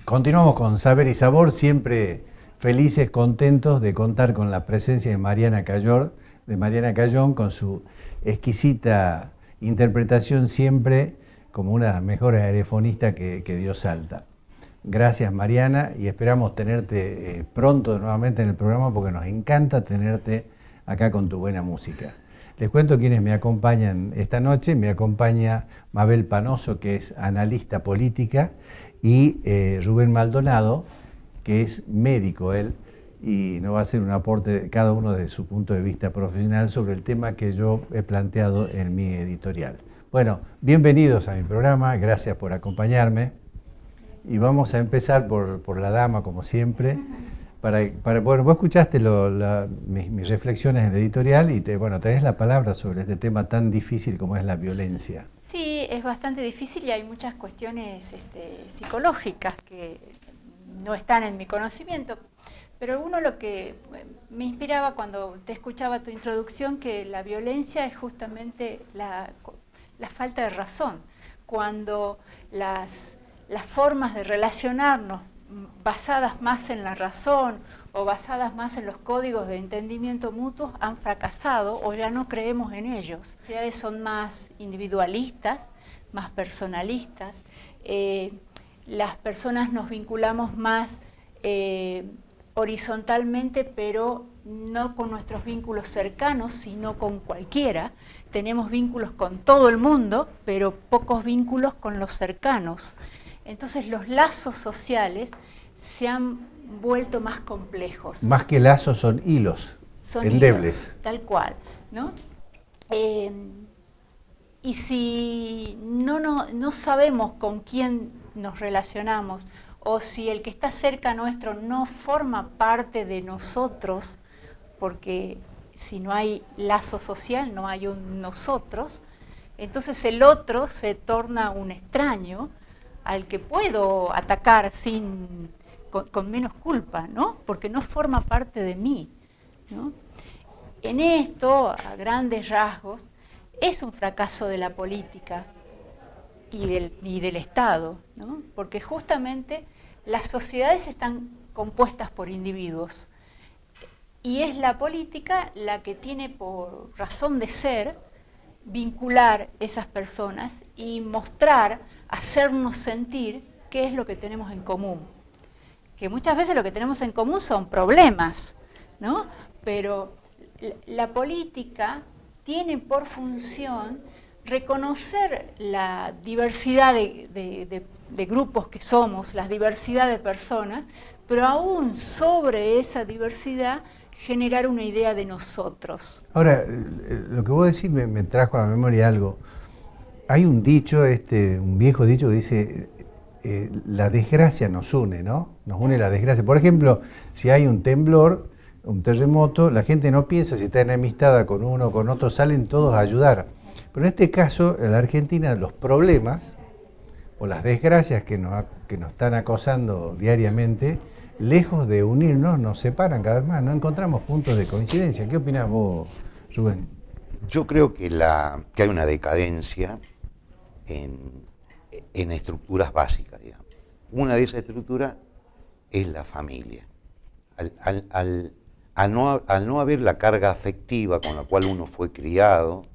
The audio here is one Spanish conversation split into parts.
Continuamos con Saber y Sabor, siempre felices, contentos de contar con la presencia de Mariana Cayón, con su exquisita interpretación siempre como una de las mejores aerofonistas que dio Salta. Gracias, Mariana, y esperamos tenerte pronto nuevamente en el programa porque nos encanta tenerte acá con tu buena música. Les cuento quienes me acompañan esta noche. Me acompaña Mabel Panoso, que es analista política, y Rubén Maldonado, que es médico él, y nos va a hacer un aporte cada uno de su punto de vista profesional sobre el tema que yo he planteado en mi editorial. Bueno, bienvenidos a mi programa, gracias por acompañarme. Y vamos a empezar por la dama, como siempre. Bueno, vos escuchaste mis reflexiones en el editorial y tenés la palabra sobre este tema tan difícil como es la violencia. Sí, es bastante difícil y hay muchas cuestiones psicológicas que no están en mi conocimiento, pero lo que me inspiraba cuando te escuchaba tu introducción, que la violencia es justamente la falta de razón, cuando las formas de relacionarnos basadas más en la razón o basadas más en los códigos de entendimiento mutuos han fracasado o ya no creemos en ellos. Las sociedades son más individualistas, más personalistas, las personas nos vinculamos más horizontalmente, pero no con nuestros vínculos cercanos, sino con cualquiera. Tenemos vínculos con todo el mundo, pero pocos vínculos con los cercanos. Entonces los lazos sociales se han vuelto más complejos. Más que lazos son hilos, endebles. Hilos, tal cual, ¿no? Y si no sabemos con quién nos relacionamos, o si el que está cerca nuestro no forma parte de nosotros, porque si no hay lazo social no hay un nosotros, entonces el otro se torna un extraño al que puedo atacar con menos culpa, ¿no? Porque no forma parte de mí, ¿no? En esto, a grandes rasgos, es un fracaso de la política y del Estado, ¿no? Porque justamente las sociedades están compuestas por individuos y es la política la que tiene por razón de ser vincular esas personas y mostrar, hacernos sentir qué es lo que tenemos en común. Que muchas veces lo que tenemos en común son problemas, ¿no? Pero la política tiene por función reconocer la diversidad de grupos que somos, la diversidad de personas, pero aún sobre esa diversidad generar una idea de nosotros. Ahora, lo que vos decís me trajo a la memoria algo. Hay un dicho, un viejo dicho que dice, la desgracia nos une, ¿no? Nos une la desgracia. Por ejemplo, si hay un temblor, un terremoto, la gente no piensa si está enemistada con uno o con otro, salen todos a ayudar. Pero en este caso, en la Argentina, los problemas o las desgracias que nos están acosando diariamente, lejos de unirnos, nos separan cada vez más, no encontramos puntos de coincidencia. ¿Qué opinás vos, Rubén? Yo creo que hay una decadencia en estructuras básicas, digamos. Una de esas estructuras es la familia. Al no haber la carga afectiva con la cual uno fue criado,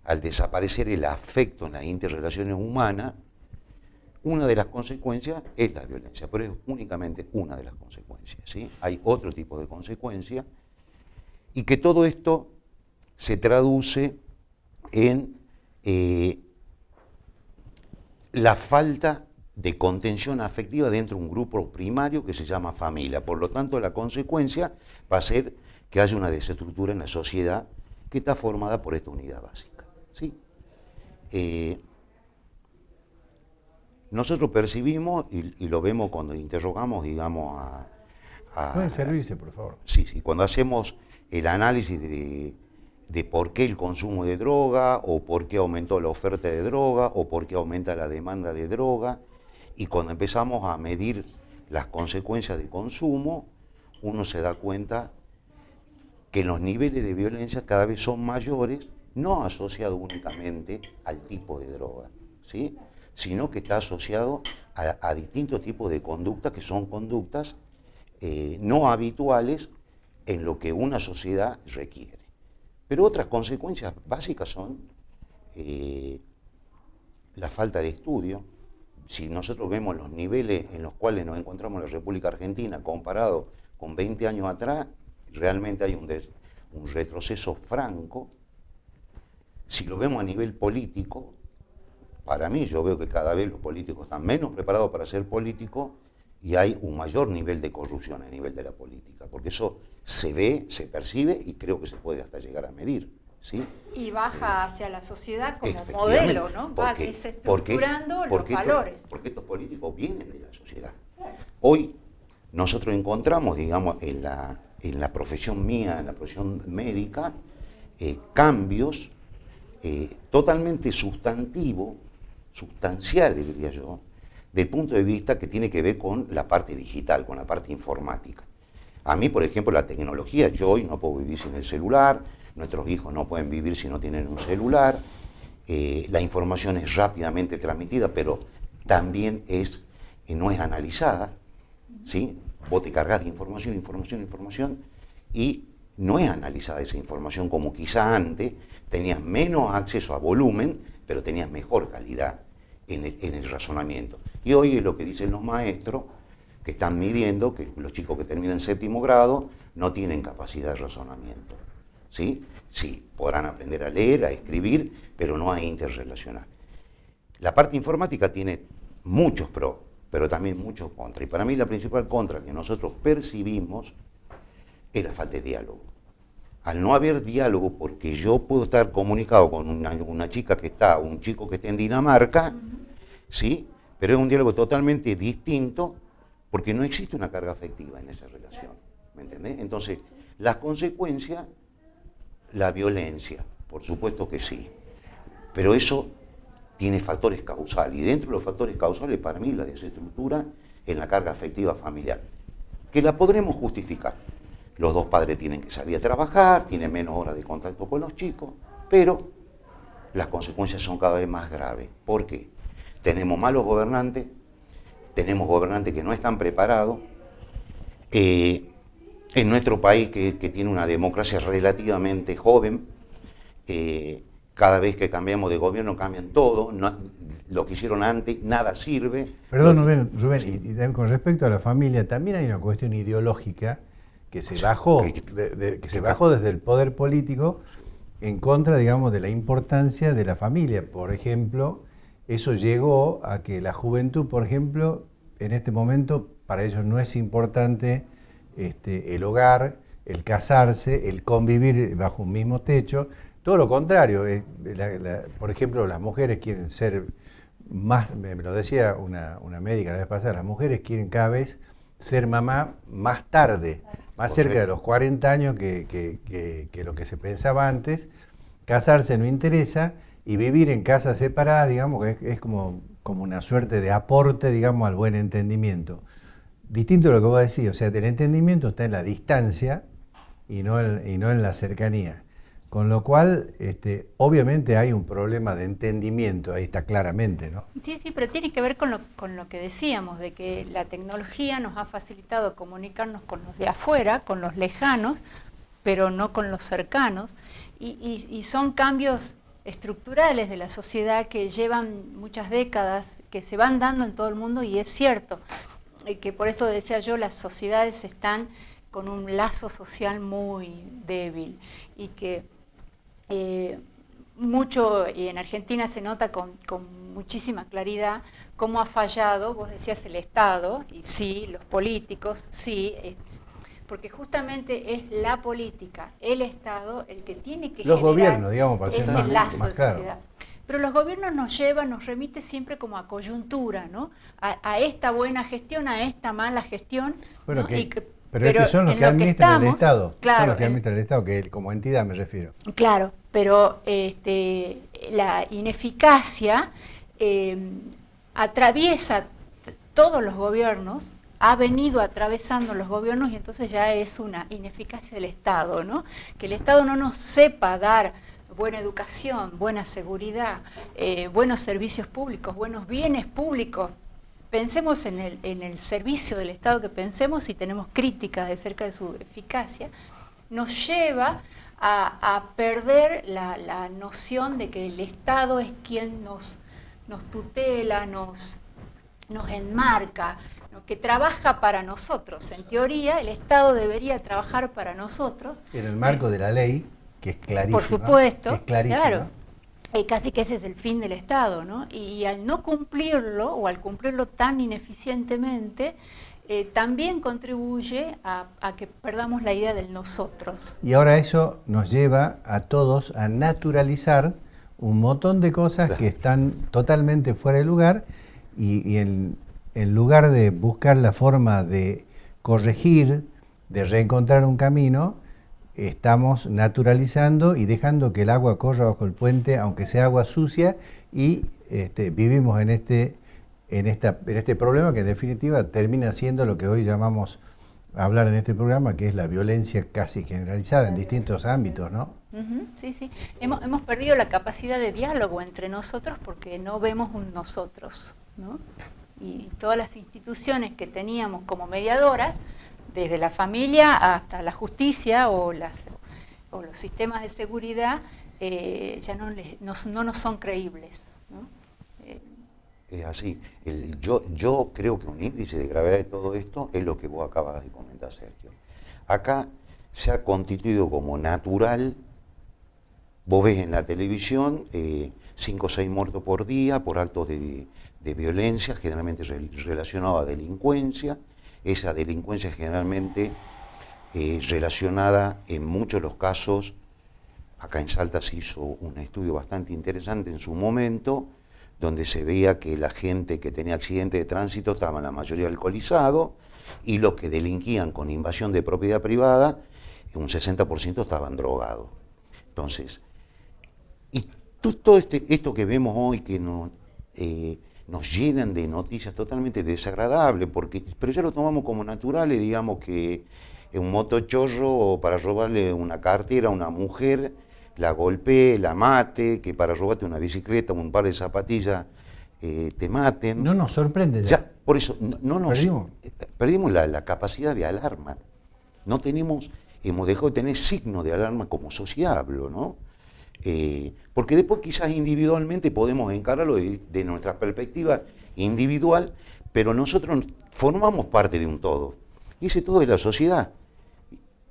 al desaparecer el afecto en las interrelaciones humanas, una de las consecuencias es la violencia, pero es únicamente una de las consecuencias, ¿sí? Hay otro tipo de consecuencias, y que todo esto se traduce en la falta de contención afectiva dentro de un grupo primario que se llama familia. Por lo tanto, la consecuencia va a ser que haya una desestructura en la sociedad que está formada por esta unidad básica, ¿sí? Nosotros percibimos, y lo vemos cuando interrogamos, digamos, Pueden servirse, por favor. Sí, cuando hacemos el análisis de por qué el consumo de droga, o por qué aumentó la oferta de droga, o por qué aumenta la demanda de droga, y cuando empezamos a medir las consecuencias del consumo, uno se da cuenta que los niveles de violencia cada vez son mayores, no asociados únicamente al tipo de droga, ¿sí?, sino que está asociado a distintos tipos de conductas que son conductas no habituales en lo que una sociedad requiere. Pero otras consecuencias básicas son la falta de estudio. Si nosotros vemos los niveles en los cuales nos encontramos en la República Argentina comparado con 20 años atrás, realmente hay un retroceso franco. Si lo vemos a nivel político, para mí yo veo que cada vez los políticos están menos preparados para ser políticos y hay un mayor nivel de corrupción a nivel de la política, porque eso se ve, se percibe y creo que se puede hasta llegar a medir, ¿sí? Y baja hacia la sociedad como Efectivamente, modelo, ¿no? Va porque desestructurando los valores. porque estos políticos vienen de la sociedad. Hoy nosotros encontramos, digamos, en la profesión mía, en la profesión médica, cambios totalmente sustanciales, diría yo, del punto de vista que tiene que ver con la parte digital, con la parte informática. A mí, por ejemplo, la tecnología, yo hoy no puedo vivir sin el celular, nuestros hijos no pueden vivir si no tienen un celular, la información es rápidamente transmitida, pero también no es analizada, ¿sí? Vos te cargas de información, y no es analizada esa información como quizá antes, tenías menos acceso a volumen, pero tenías mejor calidad en el razonamiento. Y hoy es lo que dicen los maestros, que están midiendo que los chicos que terminan séptimo grado no tienen capacidad de razonamiento. ¿Sí? Sí, podrán aprender a leer, a escribir, pero no a interrelacionar. La parte informática tiene muchos pros, pero también muchos contras. Y para mí la principal contra que nosotros percibimos es la falta de diálogo. Al no haber diálogo, porque yo puedo estar comunicado con una chica que está, un chico que está en Dinamarca, ¿sí? Pero es un diálogo totalmente distinto porque no existe una carga afectiva en esa relación, ¿me entendés? Entonces, las consecuencias, la violencia, por supuesto que sí, pero eso tiene factores causales, y dentro de los factores causales, para mí, la desestructura en la carga afectiva familiar, que la podremos justificar. Los dos padres tienen que salir a trabajar, tienen menos horas de contacto con los chicos, pero las consecuencias son cada vez más graves. ¿Por qué? Tenemos malos gobernantes, tenemos gobernantes que no están preparados. En nuestro país, que tiene una democracia relativamente joven, cada vez que cambiamos de gobierno cambian todo, lo que hicieron antes, nada sirve. Perdón, Rubén, y también con respecto a la familia, también hay una cuestión ideológica que se bajó, desde el poder político en contra, digamos, de la importancia de la familia. Por ejemplo, eso llegó a que la juventud, por ejemplo, en este momento, para ellos no es importante el hogar, el casarse, el convivir bajo un mismo techo. Todo lo contrario, por ejemplo, las mujeres quieren ser más, me lo decía una médica la vez pasada, las mujeres quieren cada vez ser mamá más tarde, más cerca de los 40 años que lo que se pensaba antes. Casarse no interesa y vivir en casas separadas, digamos, que es como una suerte de aporte, digamos, al buen entendimiento. Distinto de lo que vos decís, o sea, el entendimiento está en la distancia y no en la cercanía. Con lo cual, obviamente hay un problema de entendimiento, ahí está claramente, ¿no? Sí, pero tiene que ver con lo que decíamos, de que la tecnología nos ha facilitado comunicarnos con los de afuera, con los lejanos, pero no con los cercanos, y son cambios estructurales de la sociedad que llevan muchas décadas, que se van dando en todo el mundo, y es cierto, que por eso decía yo, las sociedades están con un lazo social muy débil, y que mucho, y en Argentina se nota con muchísima claridad cómo ha fallado, vos decías, el Estado, y sí, los políticos, sí, porque justamente es la política, el Estado, el que tiene que los generar gobiernos, digamos, para ser ese lazo más de claro. sociedad. Pero los gobiernos nos remite siempre como a coyuntura, ¿no? A esta buena gestión, a esta mala gestión. Bueno, ¿no? Pero es que son los que administran el Estado, claro, son los que administran el Estado, que como entidad me refiero. Claro, pero la ineficacia atraviesa todos los gobiernos, ha venido atravesando los gobiernos, y entonces ya es una ineficacia del Estado, ¿no? Que el Estado no nos sepa dar buena educación, buena seguridad, buenos servicios públicos, buenos bienes públicos pensemos en el servicio del Estado que pensemos y tenemos críticas acerca de su eficacia, nos lleva a perder la noción de que el Estado es quien nos tutela, nos enmarca, ¿no? Que trabaja para nosotros. En teoría, el Estado debería trabajar para nosotros. En el marco de la ley, que es clarísima. Por supuesto, que es clarísima. claro. Casi que ese es el fin del Estado, ¿no? Y al no cumplirlo, o al cumplirlo tan ineficientemente, también contribuye a que perdamos la idea del nosotros. Y ahora eso nos lleva a todos a naturalizar un montón de cosas que están totalmente fuera de lugar y en lugar de buscar la forma de corregir, de reencontrar un camino, estamos naturalizando y dejando que el agua corra bajo el puente, aunque sea agua sucia, y vivimos en este problema que en definitiva termina siendo lo que hoy llamamos a hablar en este programa, que es la violencia casi generalizada en distintos ámbitos, ¿no? Sí, sí. Hemos perdido la capacidad de diálogo entre nosotros porque no vemos un nosotros, ¿no? Y todas las instituciones que teníamos como mediadoras, desde la familia hasta la justicia o los sistemas de seguridad, ya no nos son creíbles, ¿no? Es así. Yo creo que un índice de gravedad de todo esto es lo que vos acabas de comentar, Sergio. Acá se ha constituido como natural, vos ves en la televisión 5 o 6 muertos por día por actos de violencia, generalmente relacionado a delincuencia. Esa delincuencia generalmente relacionada en muchos de los casos, acá en Salta se hizo un estudio bastante interesante en su momento, donde se veía que la gente que tenía accidentes de tránsito estaban la mayoría alcoholizados y los que delinquían con invasión de propiedad privada, un 60% estaban drogados. Entonces, y todo esto que vemos hoy que nos llenan de noticias totalmente desagradables, pero ya lo tomamos como naturales, digamos que un motochorro para robarle una cartera a una mujer, la golpee, la mate, que para robarte una bicicleta o un par de zapatillas te maten. No nos sorprende ya. Por eso, perdimos la capacidad de alarma. Hemos dejado de tener signo de alarma como sociedad, hablo, ¿no? Porque después quizás individualmente podemos encararlo de nuestra perspectiva individual, pero nosotros formamos parte de un todo. Y ese todo es la sociedad.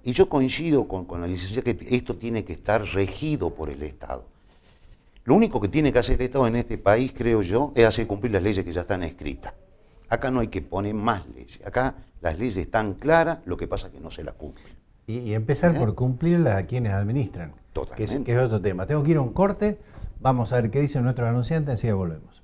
Y yo coincido con la licenciada que esto tiene que estar regido por el Estado. Lo único que tiene que hacer el Estado en este país, creo yo, es hacer cumplir las leyes que ya están escritas. Acá no hay que poner más leyes. Acá las leyes están claras, lo que pasa es que no se las cumplen. Y empezar por cumplirlas a quienes administran. Totalmente. Que es otro tema. Tengo que ir a un corte. Vamos a ver qué dicen nuestros anunciantes, enseguida volvemos.